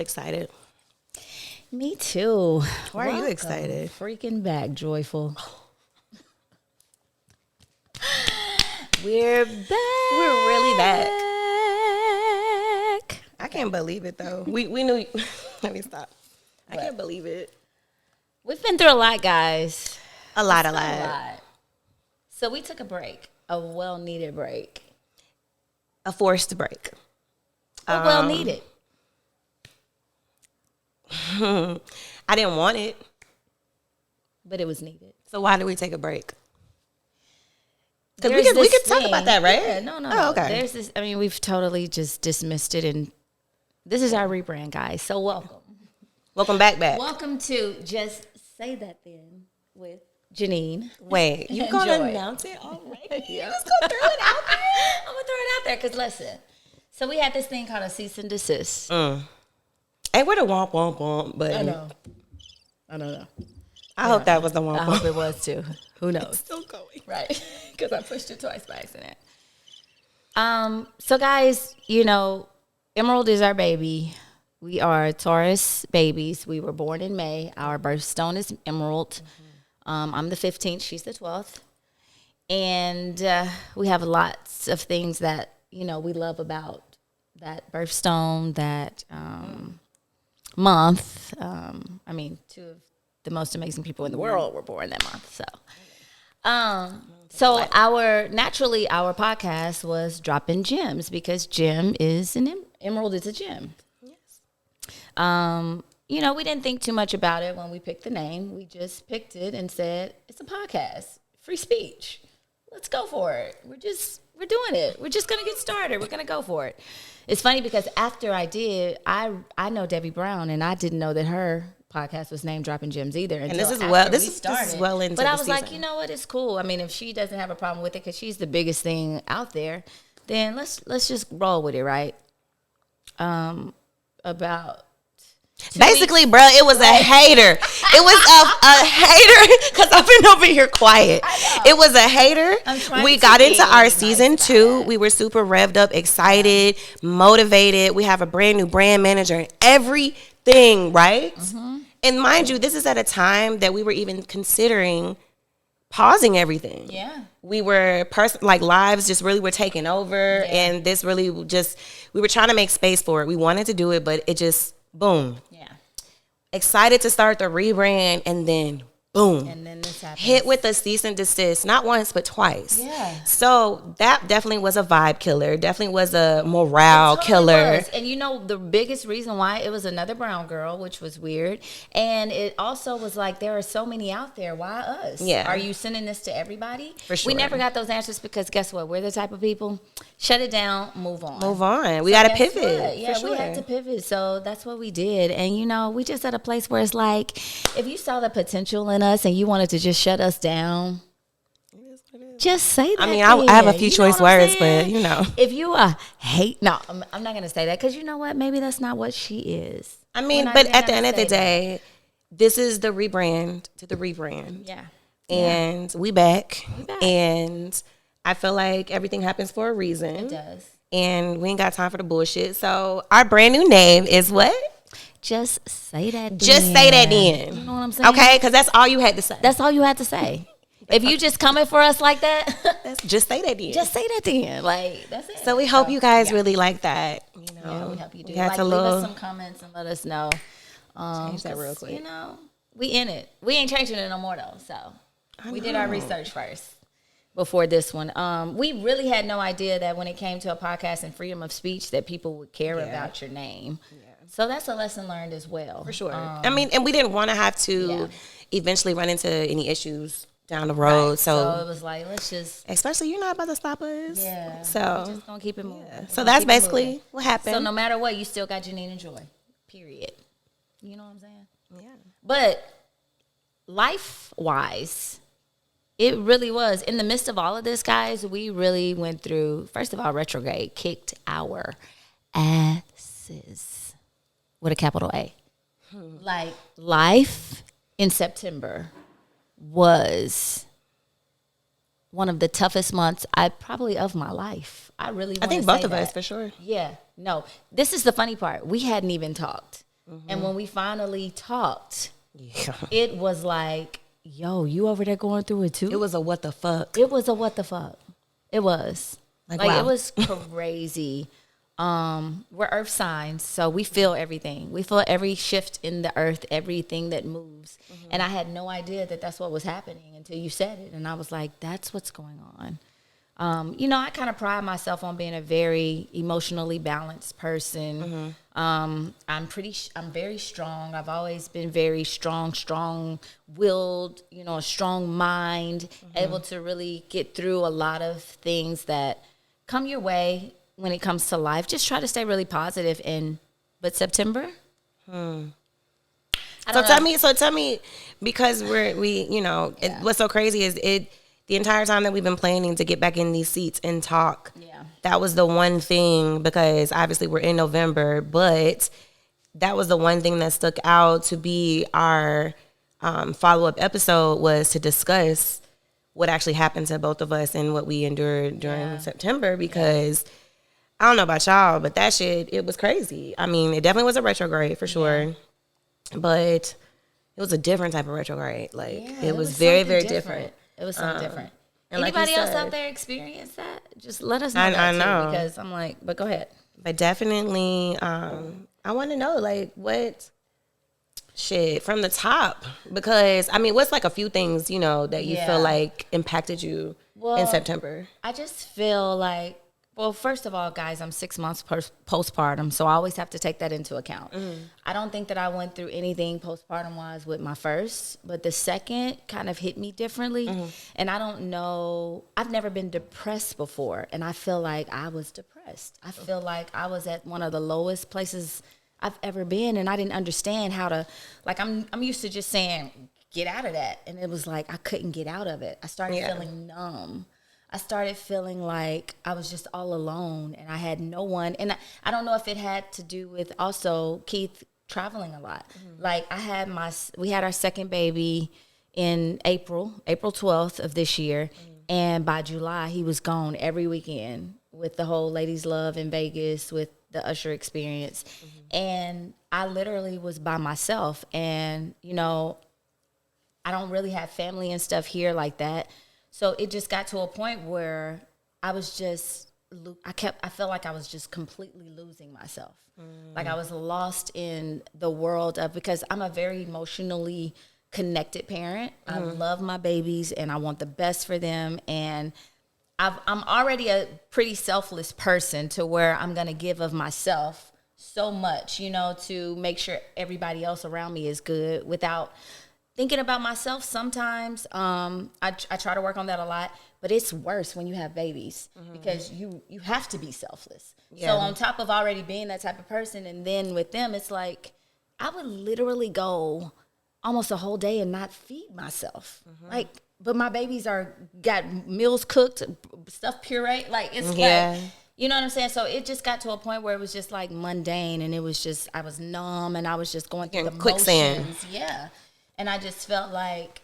Excited. Me too. Why are you excited? Freaking back, joyful. We're back. We're really back. I can't believe it though. We knew. Let me stop. I can't believe it. We've been through a lot, guys. A lot. So we took a break, a well-needed break. A forced break. But well-needed. I didn't want it. But it was needed. So why did we take a break? Because There's we this could talk thing- about that, right? Yeah, no. Oh, okay. There's this, I mean, we've totally just dismissed it. And this is our rebrand, guys. So welcome. Welcome back. Welcome to Just Say That Then with Janeen. Wait, you And gonna Joi. announce it already? Yeah. You just gonna throw it out there? I'm going to throw it out there because listen. So we had this thing called a cease and desist. Ain't with a womp womp womp, but I don't know. I hope that was the womp I womp. hope it was too. Who knows? Still going. Right. Because I pushed it twice by accident. So guys, you know, Emerald is our baby. We are Taurus babies. We were born in May. Our birthstone is Emerald. I'm the 15th. She's the 12th. And we have lots of things that, you know, we love about that birthstone, that month. I mean, two of the most amazing people in the world were born that month. So our podcast was Dropping Gems because gem is emerald is a gem. Yes. You know, we didn't think too much about it when we picked the name. We just picked it and said, it's a podcast, free speech. Let's go for it. We're doing it. We're just going to get started. We're going to go for it. It's funny because after I did, I know Debbie Brown, and I didn't know that her podcast was named Dropping Gems either. And this is well into But I was the like, season. you know what? It's cool. I mean, if she doesn't have a problem with it because she's the biggest thing out there, then let's just roll with it, right? About basically, bro, it was a hater. It was a hater because I've been over here quiet. It was a hater. We got into our season 2. We were super revved up, excited, motivated. We have a brand new brand manager and everything, right? And mind you, this is at a time that we were even considering pausing everything. Yeah. We were lives just really were taking over, and this really just we were trying to make space for it. We wanted to do it, but it just boom. Yeah. Excited to start the rebrand, and then boom. And then this happened. Hit with a cease and desist, not once but twice. Yeah. So that definitely was a vibe killer. Definitely was a morale killer. Was. And you know, the biggest reason why it was another brown girl, which was weird. And it also was like, there are so many out there. Why us? Yeah. Are you sending this to everybody? For sure. We never got those answers because guess what? We're the type of people, shut it down, move on. Move on. We got to Guess pivot. what? Yeah, for sure. we had to pivot. So that's what we did. And, you know, we just at a place where it's like, if you saw the potential in us and you wanted to just shut us down, just say that. I mean, I have a few choice words, but you know. If you hate, no, I'm not going to say that because you know what? Maybe that's not what she is. I mean, but at the end of the day, this is the rebrand to the rebrand. Yeah. And we back. And I feel like everything happens for a reason. It does. And we ain't got time for the bullshit. So our brand new name is what? Just say that. Just say that then. You know what I'm saying? Okay, because that's all you had to say. That's all you had to say. If you just coming for us like that, just say that then. just say that then. Like, that's it. So we hope you guys really like that. You know, Yeah, we hope you do. We had Like, to leave little us some comments and let us know. change that real 'cause, quick. You know, we in it. We ain't changing it no more though. So we did our research first before this one. We really had no idea that when it came to a podcast and freedom of speech that people would care about your name. Yeah. So that's a lesson learned as well. For sure. I mean, and we didn't want to have to eventually run into any issues down the road. Right. So it was like, let's just. Especially you're not about to stop us. Yeah. So we're just gonna keep it moving. So that's basically what happened. So no matter what, you still got Janeen and Joi. Period. You know what I'm saying? Yeah. But life-wise, it really was. In the midst of all of this, guys, we really went through, first of all, retrograde kicked our asses with a capital A. Like, life in September was one of the toughest months of my life. I really want to I think say both of that. us, for sure. Yeah. No. This is the funny part. We hadn't even talked. And when we finally talked, it was like, yo, you over there going through it too? It was a what the fuck. It was a what the fuck. It was. Wow. It was crazy. We're earth signs, so we feel everything. We feel every shift in the earth, everything that moves. And I had no idea that that's what was happening until you said it. And I was like, that's what's going on. I kind of pride myself on being a very emotionally balanced person. I'm very strong. I've always been very strong-willed, a strong mind, able to really get through a lot of things that come your way when it comes to life. Just try to stay really positive. But September? So tell me, because what's so crazy is the entire time that we've been planning to get back in these seats and talk, that was the one thing, because obviously we're in November, but that was the one thing that stuck out to be our follow-up episode, was to discuss what actually happened to both of us and what we endured during September, because I don't know about y'all, but that shit, it was crazy. I mean, it definitely was a retrograde for sure, but it was a different type of retrograde. It was very, very different. It was something different. Anybody else out there experience that? Just let us know. I know. Because I'm like, but go ahead. But definitely, I want to know, what shit from the top. Because, I mean, what's a few things, that you feel like impacted you in September? I just feel like, well, first of all, guys, I'm 6 months postpartum, so I always have to take that into account. I don't think that I went through anything postpartum-wise with my first, but the second kind of hit me differently. And I don't know, I've never been depressed before, and I feel like I was depressed. I feel like I was at one of the lowest places I've ever been, and I didn't understand how to, I'm used to just saying, get out of that, and it was like I couldn't get out of it. I started feeling numb. I started feeling like I was just all alone and I had no one. And I don't know if it had to do with also Keith traveling a lot. We had our second baby in April 12th of this year. And by July, he was gone every weekend with the whole Ladies Love in Vegas, with the Usher experience. And I literally was by myself. And, I don't really have family and stuff here like that. So it just got to a point where I was just, I felt like I was just completely losing myself. Like I was lost in the world of, because I'm a very emotionally connected parent. I love my babies and I want the best for them. And I'm already a pretty selfless person, to where I'm going to give of myself so much, to make sure everybody else around me is good without thinking about myself sometimes. I try to work on that a lot, but it's worse when you have babies, because you have to be selfless. So on top of already being that type of person, and then with them, it's like I would literally go almost a whole day and not feed myself. But my babies got meals cooked, stuff pureed. You know what I'm saying? So it just got to a point where it was just mundane, and it was just, I was numb, and I was just going through the quicksand. motions. Yeah. And I just felt like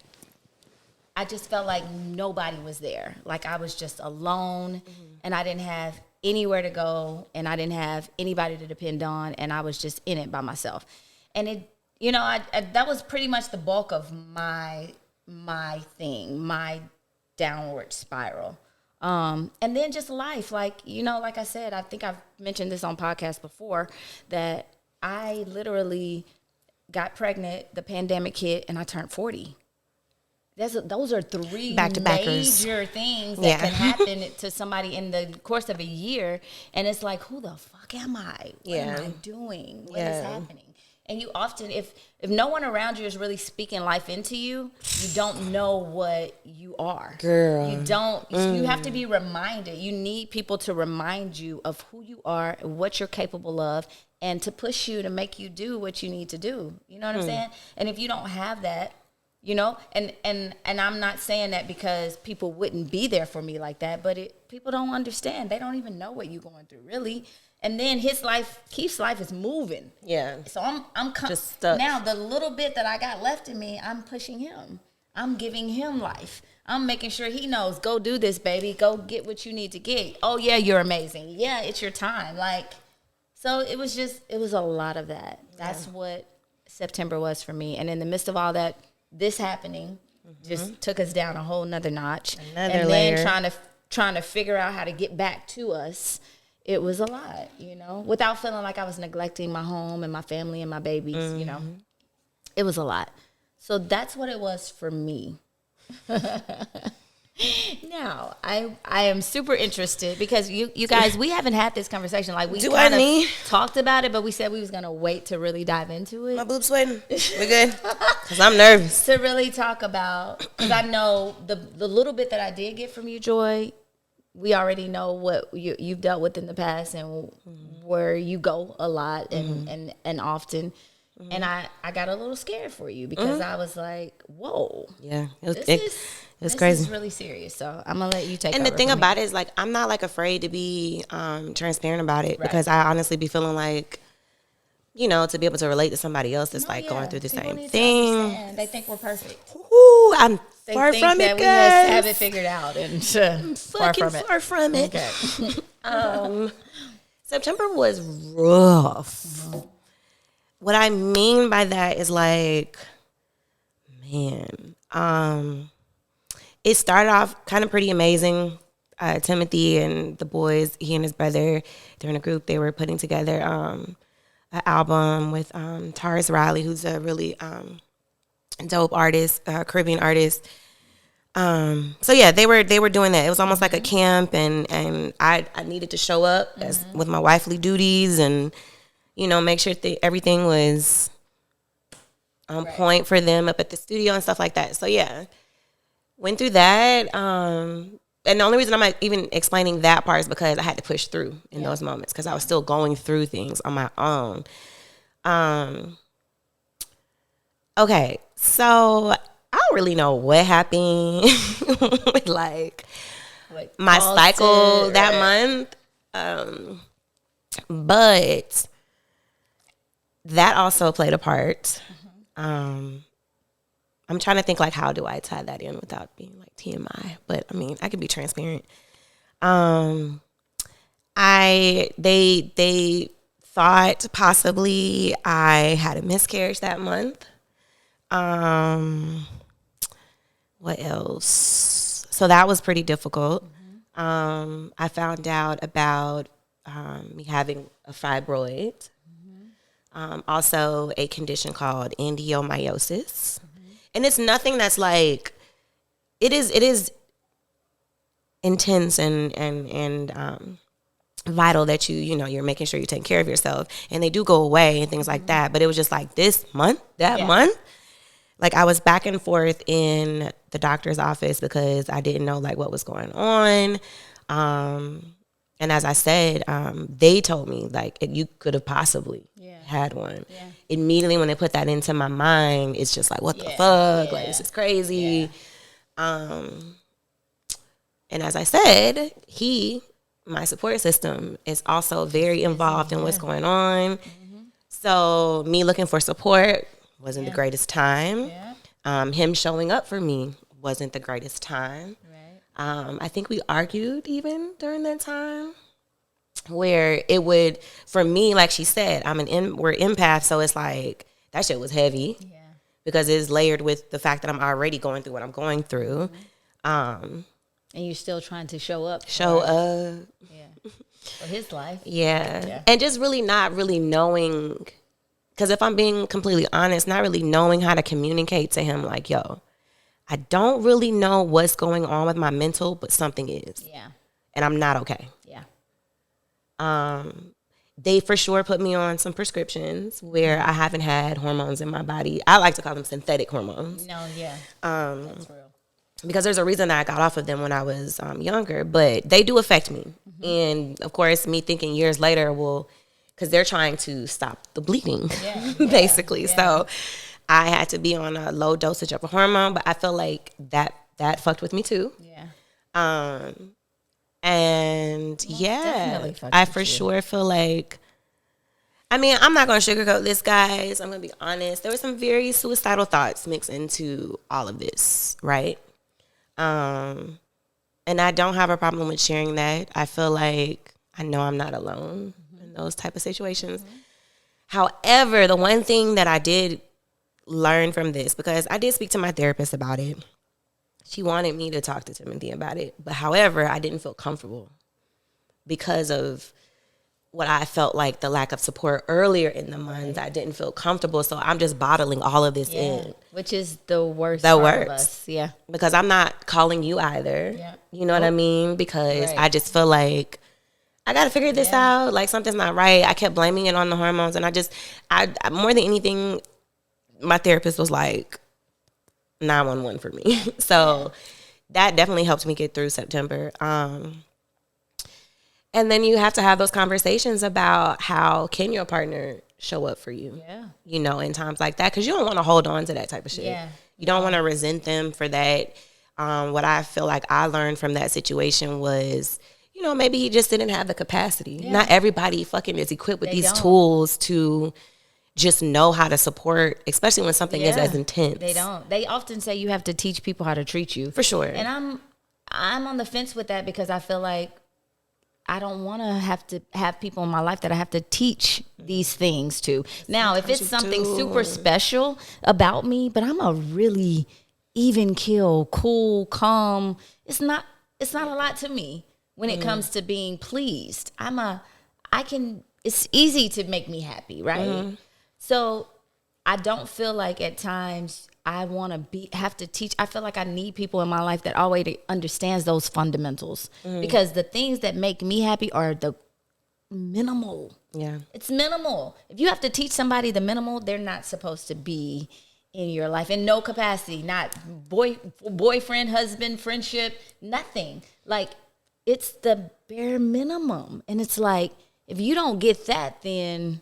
nobody was there. Like I was just alone, and I didn't have anywhere to go, and I didn't have anybody to depend on, and I was just in it by myself. And it, that was pretty much the bulk of my downward spiral. And then just life, like I said, I think I've mentioned this on podcasts before, that I literally got pregnant, the pandemic hit, and I turned 40. Those are three major things that can happen to somebody in the course of a year. And it's like, who the fuck am I? What am I doing? What is happening? And you often, if no one around you is really speaking life into you, you don't know what you are. Girl. You don't, you have to be reminded. You need people to remind you of who you are and what you're capable of, and to push you, to make you do what you need to do. You know what I'm saying? And if you don't have that, and I'm not saying that because people wouldn't be there for me like that, but people don't understand. They don't even know what you're going through, really. And then Keith's life is moving. Yeah. So I'm just stuck. Now the little bit that I got left in me, I'm pushing him. I'm giving him life. I'm making sure he knows, go do this, baby. Go get what you need to get. Oh yeah, you're amazing. Yeah, it's your time. So it was a lot of that. That's what September was for me. And in the midst of all that, this happening just took us down a whole nother notch. Another layer. Then trying to figure out how to get back to us, it was a lot, without feeling like I was neglecting my home and my family and my babies, It was a lot. So that's what it was for me. Now, I am super interested because you guys, we haven't had this conversation. Like, we kind of talked about it, but we said we was going to wait to really dive into it. My boob's sweating. We're good? Because I'm nervous. To really talk about, because I know the little bit that I did get from you, Joy, we already know what you've dealt with in the past and where you go a lot and often. And I got a little scared for you because I was like, whoa. Yeah. It was this crazy. is really serious. So I'm going to let you take And over the thing about it is, like, I'm not, like, afraid to be transparent about it because I honestly be feeling like, to be able to relate to somebody else that's, going through the same thing. They think we're perfect. Ooh, I'm far think from that it, we guys. have it figured out. And far from it. Okay. September was rough. What I mean by that is, like, man, it started off kind of pretty amazing. Timothy and the boys, he and his brother, they're in a group. They were putting together an album with Taurus Riley, who's a really dope artist, Caribbean artist. So yeah, they were doing that. It was almost like a camp, and I needed to show up with my wifely duties and make sure everything was on point for them up at the studio and stuff like that. So yeah, went through that. And the only reason I'm not even explaining that part is because I had to push through in those moments because I was still going through things on my own. Okay, so I don't really know what happened with my cycle that month. But that also played a part. I'm trying to think, like, how do I tie that in without being like TMI? But I mean, I can be transparent. They thought possibly I had a miscarriage that month. What else? So that was pretty difficult. I found out about me having a fibroid. Also a condition called endometriosis. And it's nothing that's like, it is intense and vital that you're making sure you're taking care of yourself. And they do go away and things like that. But it was just like this month, month, like I was back and forth in the doctor's office because I didn't know like what was going on. And as I said, they told me like you could have possibly had one. Yeah. Immediately when they put that into my mind, it's just like, what the fuck? Yeah. Like, this is crazy. Yeah. And as I said, my support system is also very involved in what's going on. So me looking for support wasn't the greatest time. Him showing up for me wasn't the greatest time. I think we argued even during that time where it would, for me, like she said, we're empaths, so it's like that shit was heavy because it's layered with the fact that I'm already going through what I'm going through. And you're still trying to show up. For his life. Yeah. And just really not really knowing, because if I'm being completely honest, not really knowing how to communicate to him like, yo, I don't really know what's going on with my mental, but something is. Yeah. And I'm not okay. Yeah. They for sure put me on some prescriptions where I haven't had hormones in my body. I like to call them synthetic hormones. No, yeah. That's real. Because there's a reason that I got off of them when I was younger, but they do affect me. And of course, me thinking years later, well, because they're trying to stop the bleeding, basically. Yeah. So I had to be on a low dosage of a hormone, but I feel like that fucked with me too. Yeah. And I for sure feel like, I mean, I'm not going to sugarcoat this, guys. I'm going to be honest. There were some very suicidal thoughts mixed into all of this, right? And I don't have a problem with sharing that. I feel like I know I'm not alone in those type of situations. However, the one thing that I did learn from this, because I did speak to my therapist about it. She wanted me to talk to Timothy about it. But however, I didn't feel comfortable because of what I felt like the lack of support earlier in the month. I didn't feel comfortable. So I'm just bottling all of this in. Which is the worst part of us. Yeah. Because I'm not calling you either. Yeah. You know what I mean? Because I just feel like I got to figure this out. Like something's not right. I kept blaming it on the hormones. And I more than anything, my therapist was like 911 for me. So that definitely helped me get through September. And then you have to have those conversations about how can your partner show up for you, you know, in times like that. Because you don't want to hold on to that type of shit. Yeah. You don't want to resent them for that. What I feel like I learned from that situation was, you know, maybe he just didn't have the capacity. Yeah. Not everybody fucking is equipped with these tools to just know how to support, especially when something is as intense. They don't. They often say you have to teach people how to treat you. For sure. And I'm on the fence with that because I feel like I don't want to have people in my life that I have to teach these things to. Now, if it's something super special about me, but I'm a really even keel, cool, calm, it's not a lot to me when it comes to being pleased. It's easy to make me happy, right? Mm-hmm. So I don't feel like at times I want to have to teach. I feel like I need people in my life that already understands those fundamentals because the things that make me happy are the minimal. Yeah. It's minimal. If you have to teach somebody the minimal, they're not supposed to be in your life in no capacity, not boyfriend, husband, friendship, nothing. Like it's the bare minimum. And it's like, if you don't get that, then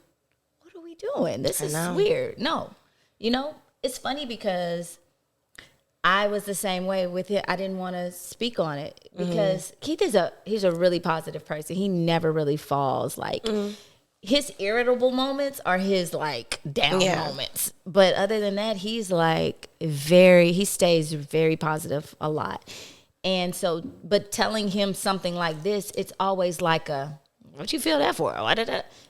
what are we doing? This is weird. No, you know, it's funny because I was the same way with it. I didn't want to speak on it because Keith he's a really positive person. He never really falls. Like his irritable moments are his like down moments. But other than that, he's like he stays very positive a lot. And so, but telling him something like this, it's always like what you feel that for?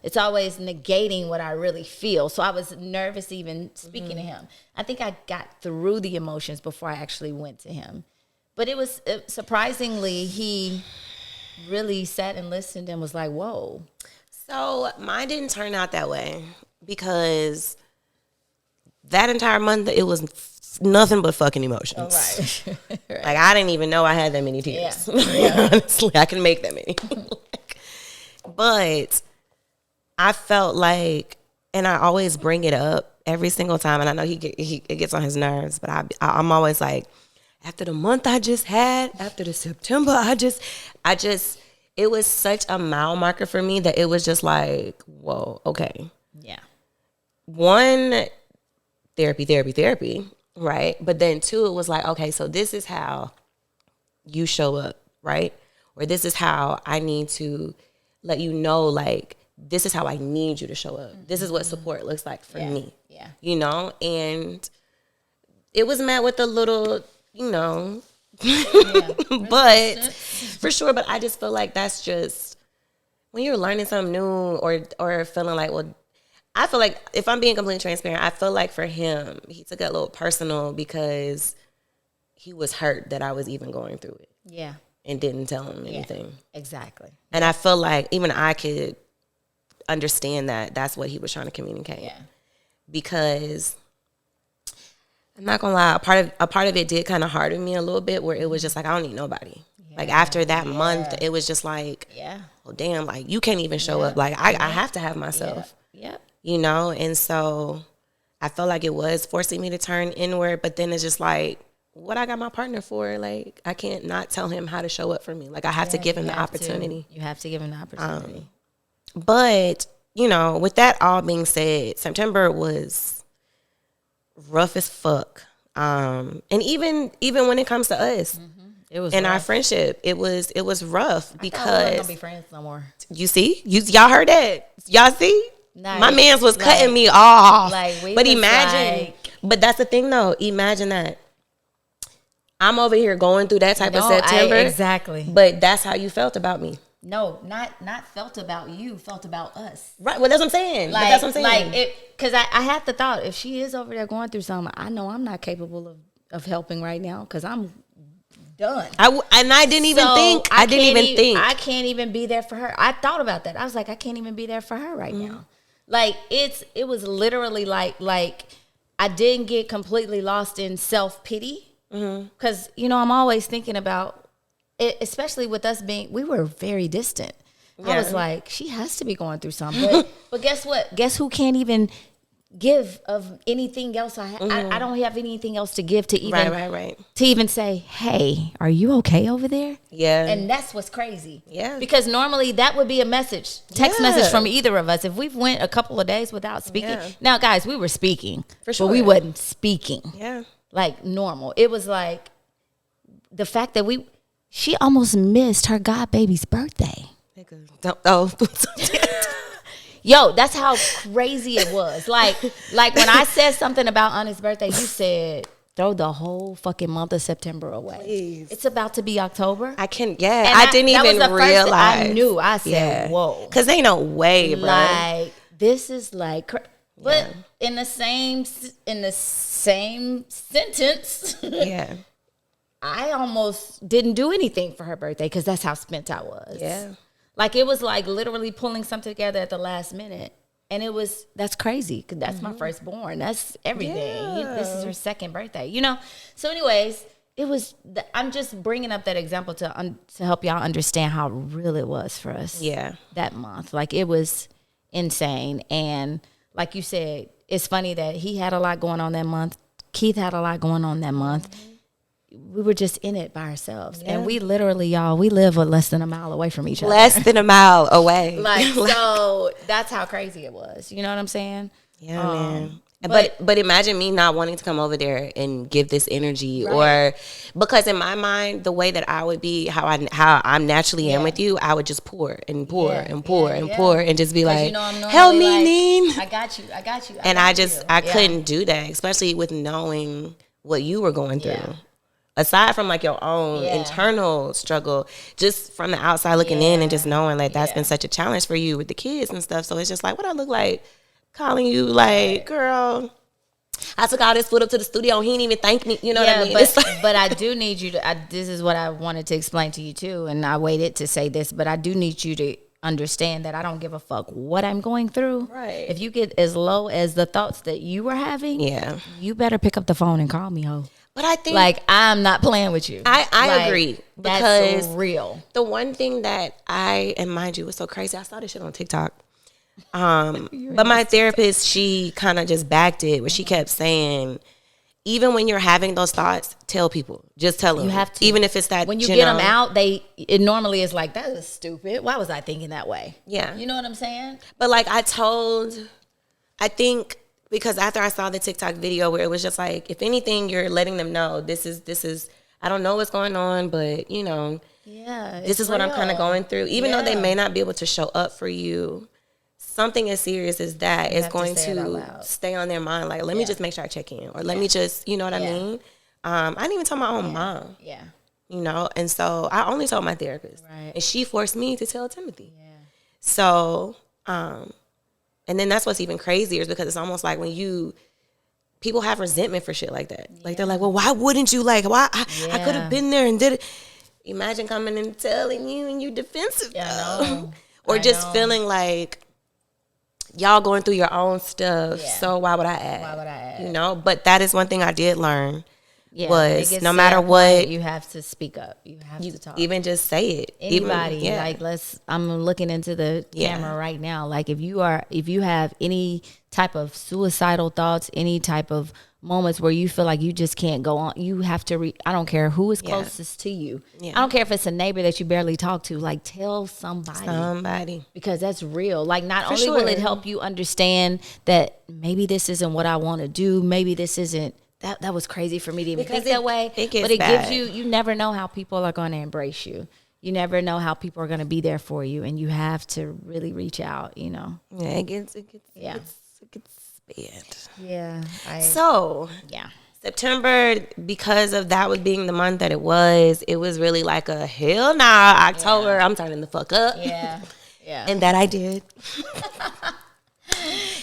It's always negating what I really feel. So I was nervous even speaking to him. I think I got through the emotions before I actually went to him. But it was surprisingly, he really sat and listened and was like, whoa. So mine didn't turn out that way because that entire month, it was nothing but fucking emotions. Oh, right. Right. Like, I didn't even know I had that many tears. Yeah. Honestly, I can make that many. But I felt like, and I always bring it up every single time, and I know it gets on his nerves, but I'm always like, after the month I just had, after the September, I just, it was such a mile marker for me that it was just like, whoa, okay. Yeah. One, therapy, right? But then two, it was like, okay, so this is how you show up, right? Or this is how I need to let you know, like, this is how I need you to show up. This is what support looks like for me. Yeah. You know? And it was met with a little, you know, but for sure. But I just feel like that's just when you're learning something new or feeling like, well, I feel like if I'm being completely transparent, I feel like for him, he took it a little personal because he was hurt that I was even going through it. Yeah. And didn't tell him anything. Exactly. And I feel like even I could understand that that's what he was trying to communicate. Yeah. Because I'm not gonna lie, a part of it did kind of harden me a little bit, where it was just like, I don't need nobody. Yeah. Like after that month, it was just like, oh damn, like you can't even show up. Like I have to have myself. Yeah. You know, and so I felt like it was forcing me to turn inward, but then it's just like, what I got my partner for? Like, I can't not tell him how to show up for me. Like, I have to give him the opportunity. You have to give him the opportunity. But, you know, with that all being said, September was rough as fuck. And even when it comes to us, it was in our friendship, it was rough because we weren't gonna be friends no more. You see, y'all heard that? Y'all see? Nice. My man's was cutting me off. But imagine, but that's the thing though. Imagine that. I'm over here going through that type of September. Exactly. But that's how you felt about me. No, not felt about you, felt about us. Right. Well, that's what I'm saying. Like, That's what I'm saying. because I had the thought, if she is over there going through something, I know I'm not capable of helping right now because I'm done. I didn't even think. I didn't even think. I can't even be there for her. I thought about that. I was like, I can't even be there for her right now. Like, it was literally like I didn't get completely lost in self-pity. Because, I'm always thinking about it, especially with us we were very distant. Yeah. I was like, she has to be going through something. But guess what? Guess who can't even give of anything else? I don't have anything else to give to even to even say, hey, are you okay over there? Yeah. And that's what's crazy. Yeah. Because normally that would be a text message from either of us. If we've went a couple of days without speaking. Yeah. Now, guys, we were speaking. For sure. But we wasn't speaking. Yeah. Like normal. It was like the fact that she almost missed her god baby's birthday. Yo, that's how crazy it was. Like when I said something about Ana's birthday, you said throw the whole fucking month of September away. Please. It's about to be October. I didn't even realize. I knew. I said, whoa. Because ain't no way, bro. Like, this is like, but in the same sentence, yeah. I almost didn't do anything for her birthday because that's how spent I was. Yeah. Like, it was like literally pulling something together at the last minute. And that's crazy because that's my firstborn. That's everything. Yeah. This is her second birthday, So anyways, I'm just bringing up that example to help y'all understand how real it was for us. Yeah. That month. Like, it was insane. And like you said, it's funny that he had a lot going on that month. Keith had a lot going on that month. We were just in it by ourselves. Yeah. And we literally, y'all, we live less than a mile away from each other. Less than a mile away. So that's how crazy it was. You know what I'm saying? Yeah, man. But imagine me not wanting to come over there and give this energy, or because in my mind, the way that I would be, how I'm naturally am with you, I would just pour and pour and pour and pour and just be like, help me, Neen. I got you. And I couldn't do that, especially with knowing what you were going through. Yeah. Aside from like your own internal struggle, just from the outside looking in and just knowing like that's been such a challenge for you with the kids and stuff. So it's just like, what I look like calling you like, girl, I took all this food up to the studio and he didn't even thank me. You know what I mean? But I do need you to, this is what I wanted to explain to you too. And I waited to say this, but I do need you to understand that I don't give a fuck what I'm going through. Right. If you get as low as the thoughts that you were having, you better pick up the phone and call me, ho. But I think, like, I'm not playing with you. I agree. Because that's real. The one thing that and mind you, it's so crazy. I saw this shit on TikTok. But my therapist, she kind of just backed it, where she kept saying, even when you're having those thoughts, tell people. Just tell them. You have to. Even if it's that, when you get them out, it normally is like, that is stupid. Why was I thinking that way? Yeah. You know what I'm saying? But like I think, because after I saw the TikTok video where it was just like, if anything, you're letting them know this is I don't know what's going on, but this is what I'm kind of going through. Even though they may not be able to show up for you, something as serious as that is going to stay on their mind. Like, let me just make sure I check in, or let me just, you know what I mean? I didn't even tell my own mom. Yeah. And so I only told my therapist. Right. And she forced me to tell Timothy. Yeah. So, and then that's what's even crazier, is because it's almost like when people have resentment for shit like that. Like, they're like, well, why wouldn't you? Like, why? I could have been there and did it. Imagine coming and telling you and you defensive. Yeah, or just feeling like y'all going through your own stuff. Yeah. So why would I add? But that is one thing I did learn. Yeah, was no matter what, you have to speak up. You have to talk. Even just say it. Anybody, I'm looking into the camera right now. Like, if you have any type of suicidal thoughts, any type of moments where you feel like you just can't go on, you have to I don't care who is closest to you. Yeah. I don't care if it's a neighbor that you barely talk to. Like, tell somebody. Because that's real. Like, not only will it help you understand that maybe this isn't what I want to do, maybe this isn't. That was crazy for me to even think that way. But it gives you never know how people are going to embrace you. You never know how people are going to be there for you, and you have to really reach out, Yeah, it gets bad. Yeah. September, because of that was being the month that it was really like a hell nah. October, I'm turning the fuck up. Yeah. And that I did.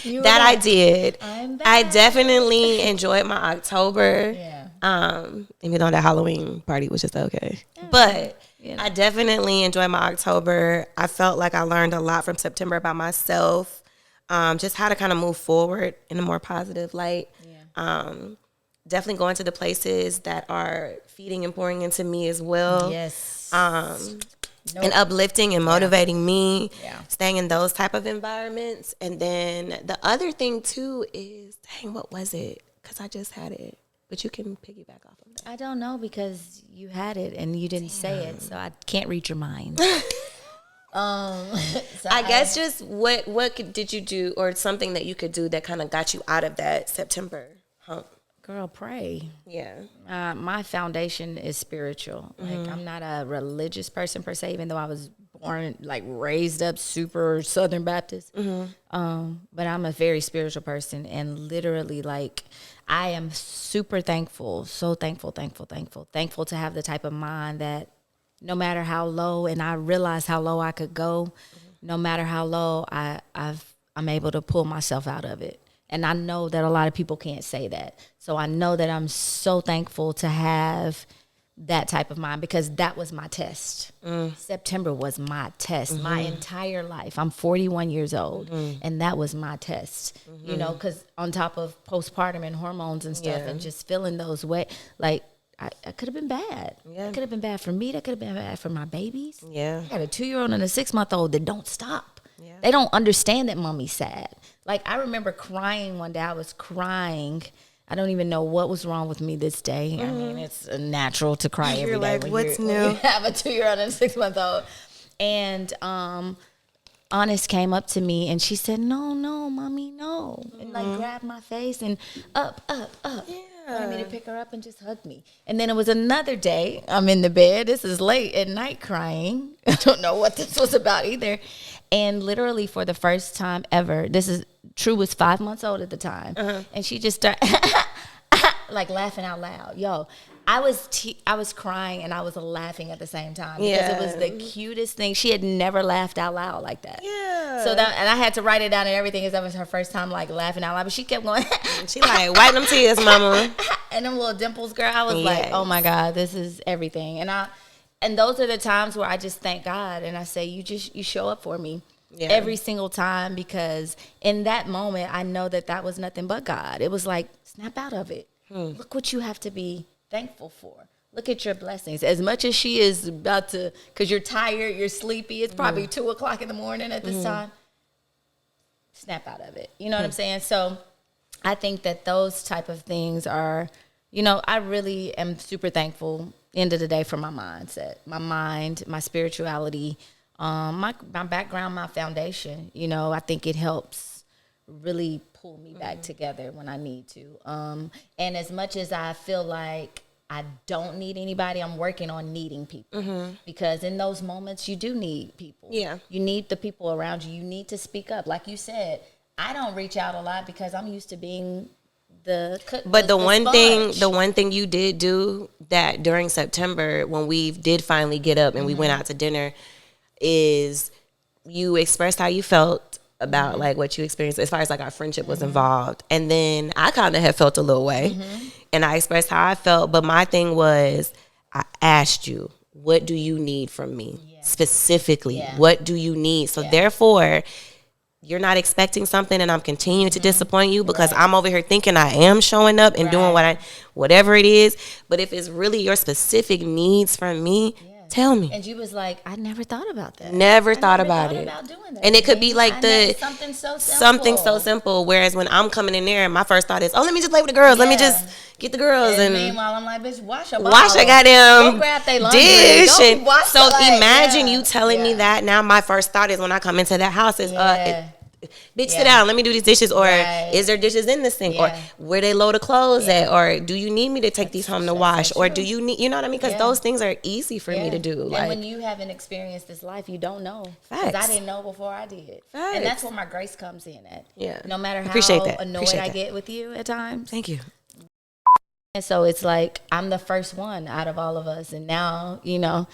I did. I definitely enjoyed my October. Yeah. Even though the Halloween party was just okay. But I definitely enjoyed my October. I felt like I learned a lot from September about myself. Just how to kind of move forward in a more positive light. Yeah. Definitely going to the places that are feeding and pouring into me as well. Yes. And uplifting and motivating me. Yeah. Staying in those type of environments. And then the other thing too is, dang, what was it? Because I just had it. But you can piggyback off of that. I don't know because you had it and you didn't say it, so I can't read your mind. So I guess just what did you do, or something that you could do that kind of got you out of that September hump? Girl, pray. Yeah. My foundation is spiritual. Like, I'm not a religious person per se, even though I was born, like, raised up super Southern Baptist. But I'm a very spiritual person, and literally, like, I am super thankful, so thankful to have the type of mind that no matter how low, and I realize how low I could go, no matter how low, I'm able to pull myself out of it. And I know that a lot of people can't say that. So I know that I'm so thankful to have that type of mind, because that was my test. September was my test, my entire life. I'm 41 years old, and that was my test. You know, because on top of postpartum and hormones and stuff, and just feeling those way, like, I could have been bad. It could have been bad for me. That could have been bad for my babies. Yeah. I got a 2-year-old and a 6-month-old that don't stop. Yeah. They don't understand that mommy's sad. Like, I remember crying one day. I was crying. I don't even know what was wrong with me this day. I mean, it's natural to cry every day. Like, what's new? When you have a 2-year-old and a 6-month-old. And Honest came up to me and she said, no, mommy, no. And like grabbed my face and up. Yeah. Wanted me to pick her up and just hug me. And then it was another day. I'm in the bed. This is late at night crying. I don't know what this was about either. And literally for the first time ever, True was 5 months old at the time. And she just started like laughing out loud. Yo, I was crying and I was laughing at the same time because it was the cutest thing. She had never laughed out loud like that. Yeah. So and I had to write it down and everything because that was her first time like laughing out loud. But she kept going. She like, wipe them tears, mama. And them little dimples, girl. I was like, oh my God, this is everything. And those are the times where I just thank God and I say, you show up for me. Yeah. Every single time, because in that moment I know that was nothing but God. It was like, snap out of it. Look what you have to be thankful for. Look at your blessings. As much as she is about to, because you're tired, you're sleepy, it's probably 2:00 in the morning at this time. Snap out of it. You know what I'm saying? So I think that those type of things are, I really am super thankful end of the day for my mindset, my mind, my spirituality, my background, my foundation. I think it helps really pull me back together when I need to. And as much as I feel like I don't need anybody, I'm working on needing people. Because in those moments, you do need people. Yeah. You need the people around you. You need to speak up. Like you said, I don't reach out a lot because I'm used to being the cook. But the one thing you did do that during September when we did finally get up and we went out to dinner is you expressed how you felt about like what you experienced as far as like our friendship was involved. And then I kind of had felt a little way and I expressed how I felt. But my thing was, I asked you, what do you need from me specifically? What do you need? So therefore, you're not expecting something and I'm continuing to disappoint you because I'm over here thinking I am showing up and doing whatever it is. But if it's really your specific needs from me, tell me. And you was like, I never thought about that. Never thought about doing that. And it could be like something so simple. Something so simple. Whereas when I'm coming in there, my first thought is, let me just play with the girls. Let me just get the girls. And meanwhile, I'm like, bitch, wash a goddamn go grab they laundry. dish. Go wash so imagine you telling me that. Now my first thought is when I come into that house is, bitch, sit down. Let me do these dishes. Or is there dishes in the sink? Or where they load the clothes at? Or do you need me to take these home to wash? Or do you need, you know what I mean? Because those things are easy for me to do. And like, when you haven't experienced this life, you don't know. Because I didn't know before I did. And that's where my grace comes in at. Yeah. No matter how annoyed I get with you at times. Thank you. And so it's like I'm the first one out of all of us, and now to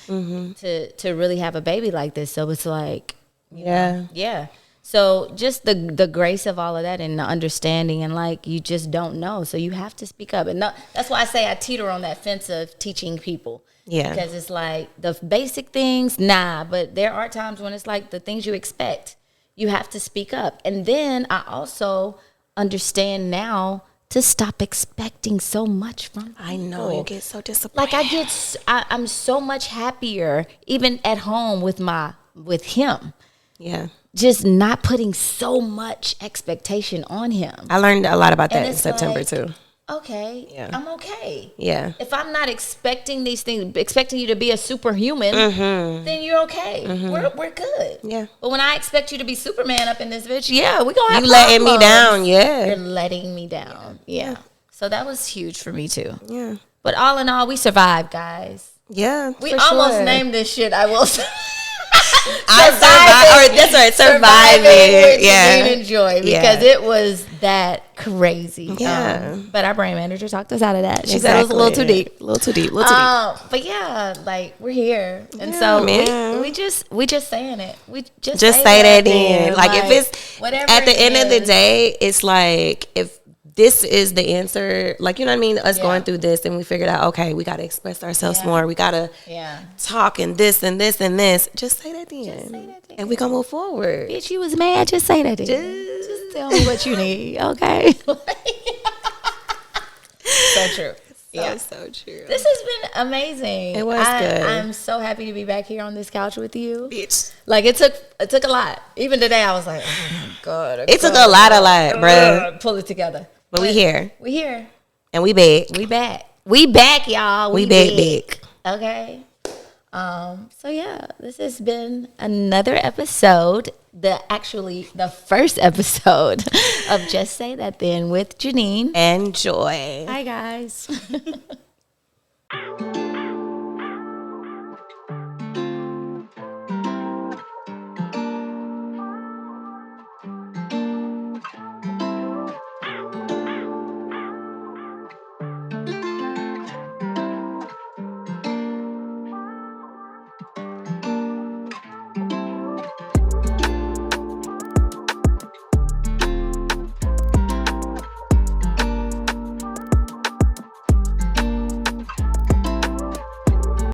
really have a baby like this. So it's like, yeah. So just the grace of all of that and the understanding, and like you just don't know, so you have to speak up. And that's why I say I teeter on that fence of teaching people. Yeah, because it's like the basic things, but there are times when it's like the things you expect, you have to speak up. And then I also understand now to stop expecting so much from people. I know, you get so disappointed. Like I'm so much happier even at home with him. Yeah. Just not putting so much expectation on him. I learned a lot about that in September too. Okay, yeah. I'm okay. Yeah. If I'm not expecting these things, expecting you to be a superhuman, then you're okay. We're good. Yeah. But when I expect you to be Superman up in this bitch, we gonna have you letting me down. Yeah. You're letting me down. Yeah. So that was huge for me too. Yeah. But all in all, we survived, guys. Yeah. We almost named this shit. I will say. Surviving with Janeen Joi, because it was that crazy. Yeah. But our brand manager talked us out of that. She said it was a little too deep. But yeah, like we're here. And so we just saying it. We just say that then. Like if it's whatever at the end of the day, it's like if this is the answer, like, you know what I mean? Us going through this and we figured out, okay, we got to express ourselves more. We got to talk and this and this and this. Just say that then. And we going to move forward. Bitch, you was mad. Just say that then. Just tell me what you need, okay? So true. So true. This has been amazing. It was good. I'm so happy to be back here on this couch with you. Bitch. Like it took a lot. Even today I was like, oh my God. It took a lot, bro. Pull it together. But we here. We here. And we back. We back, y'all. We back. Okay. So yeah, this has been another episode. The first episode of Just Say That Then with Janeen and Joy. Hi guys.